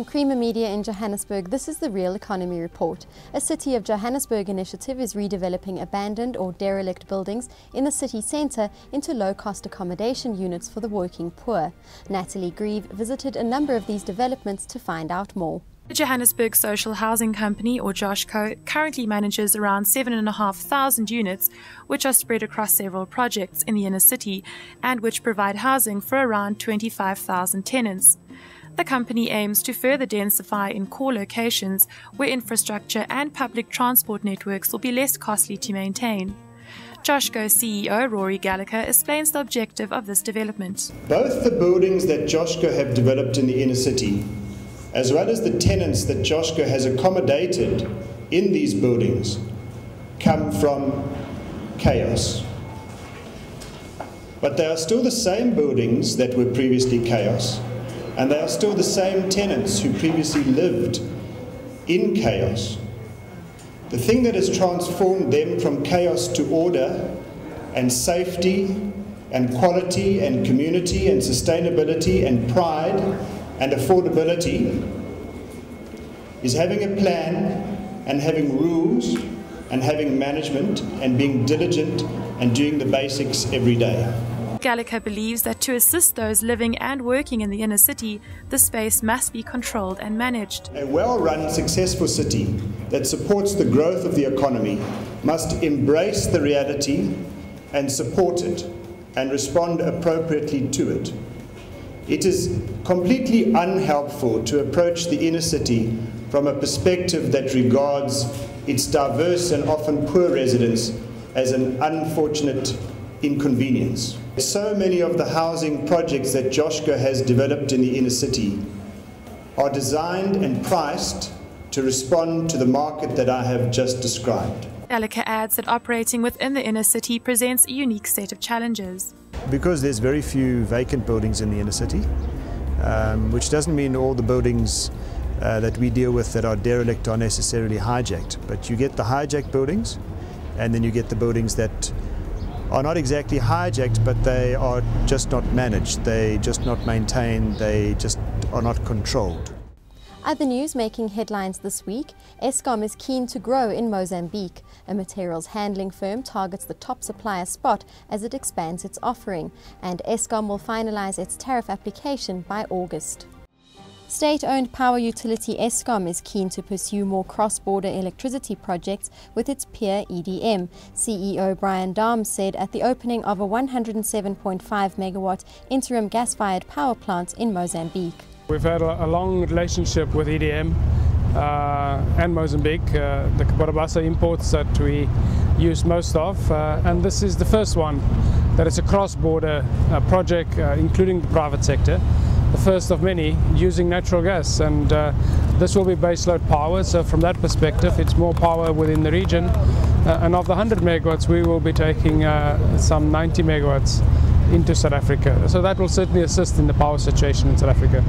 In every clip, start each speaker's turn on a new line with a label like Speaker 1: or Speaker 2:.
Speaker 1: Creamer Media in Johannesburg, this is the Real Economy Report. A City of Johannesburg initiative is redeveloping abandoned or derelict buildings in the city centre into low-cost accommodation units for the working poor. Natalie Greve visited a number of these developments to find out more.
Speaker 2: The Johannesburg Social Housing Company, or JOSHCO, currently manages around 7,500 units, which are spread across several projects in the inner city and which provide housing for around 25,000 tenants. The company aims to further densify in core locations where infrastructure and public transport networks will be less costly to maintain. JOSHCO CEO Rory Gallocher explains the objective of this development.
Speaker 3: Both the buildings that JOSHCO have developed in the inner city, as well as the tenants that JOSHCO has accommodated in these buildings, come from chaos. But they are still the same buildings that were previously chaos, and they are still the same tenants who previously lived in chaos. The thing that has transformed them from chaos to order and safety and quality and community and sustainability and pride and affordability is having a plan and having rules and having management and being diligent and doing the basics every day.
Speaker 2: Gallocher believes that to assist those living and working in the inner city, the space must be controlled and managed.
Speaker 3: A well-run, successful city that supports the growth of the economy must embrace the reality and support it and respond appropriately to it. It is completely unhelpful to approach the inner city from a perspective that regards its diverse and often poor residents as an unfortunate inconvenience. So many of the housing projects that JOSHCO has developed in the inner city are designed and priced to respond to the market that I have just described.
Speaker 2: Gallocher adds that operating within the inner city presents a unique set of challenges.
Speaker 4: Because there's very few vacant buildings in the inner city, which doesn't mean all the buildings that we deal with that are derelict are necessarily hijacked, but you get the hijacked buildings and then you get the buildings that are not exactly hijacked, but they are just not managed, they just not maintained, they just are not controlled.
Speaker 1: Other news making headlines this week: Eskom is keen to grow in Mozambique. A materials handling firm targets the top supplier spot as it expands its offering, and Eskom will finalize its tariff application by August. State-owned power utility Eskom is keen to pursue more cross-border electricity projects with its peer EDM. CEO Brian Dahms said at the opening of a 107.5 megawatt interim gas-fired power plant in Mozambique.
Speaker 5: We've had a long relationship with EDM and Mozambique, the Cabarabasa imports that we use most of, and this is the first one that is a cross-border project including the private sector. The first of many using natural gas, and this will be baseload power, so from that perspective it's more power within the region, and of the 100 megawatts we will be taking some 90 megawatts into South Africa, so that will certainly assist in the power situation in South Africa.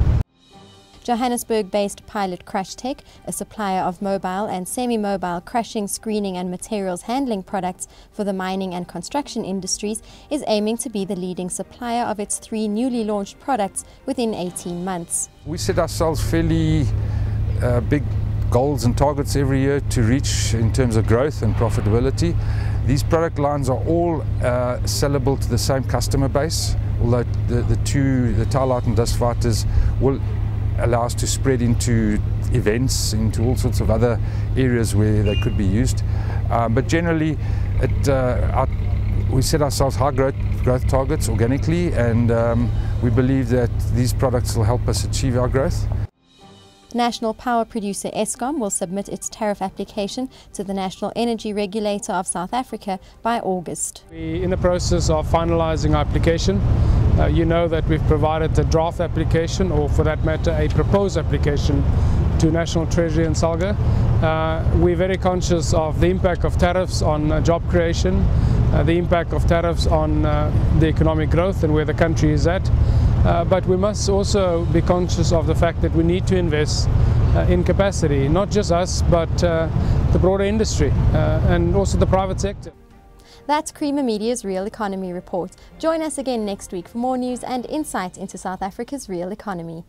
Speaker 1: Johannesburg-based Pilot Crush Tech, a supplier of mobile and semi-mobile crushing, screening and materials handling products for the mining and construction industries, is aiming to be the leading supplier of its 3 newly launched products within 18 months.
Speaker 6: We set ourselves fairly big goals and targets every year to reach in terms of growth and profitability. These product lines are all sellable to the same customer base, although the tile light and dust fighters will allow us to spread into events, into all sorts of other areas where they could be used. But generally, we set ourselves high growth targets organically, and we believe that these products will help us achieve our growth.
Speaker 1: National power producer Eskom will submit its tariff application to the National Energy Regulator of South Africa by August.
Speaker 5: We're in the process of finalising our application. You know that we've provided a draft application, or for that matter a proposed application, to National Treasury and SALGA. We're very conscious of the impact of tariffs on job creation, the impact of tariffs on the economic growth and where the country is at. But we must also be conscious of the fact that we need to invest in capacity, not just us, but the broader industry and also the private sector.
Speaker 1: That's Creamer Media's Real Economy Report. Join us again next week for more news and insight into South Africa's real economy.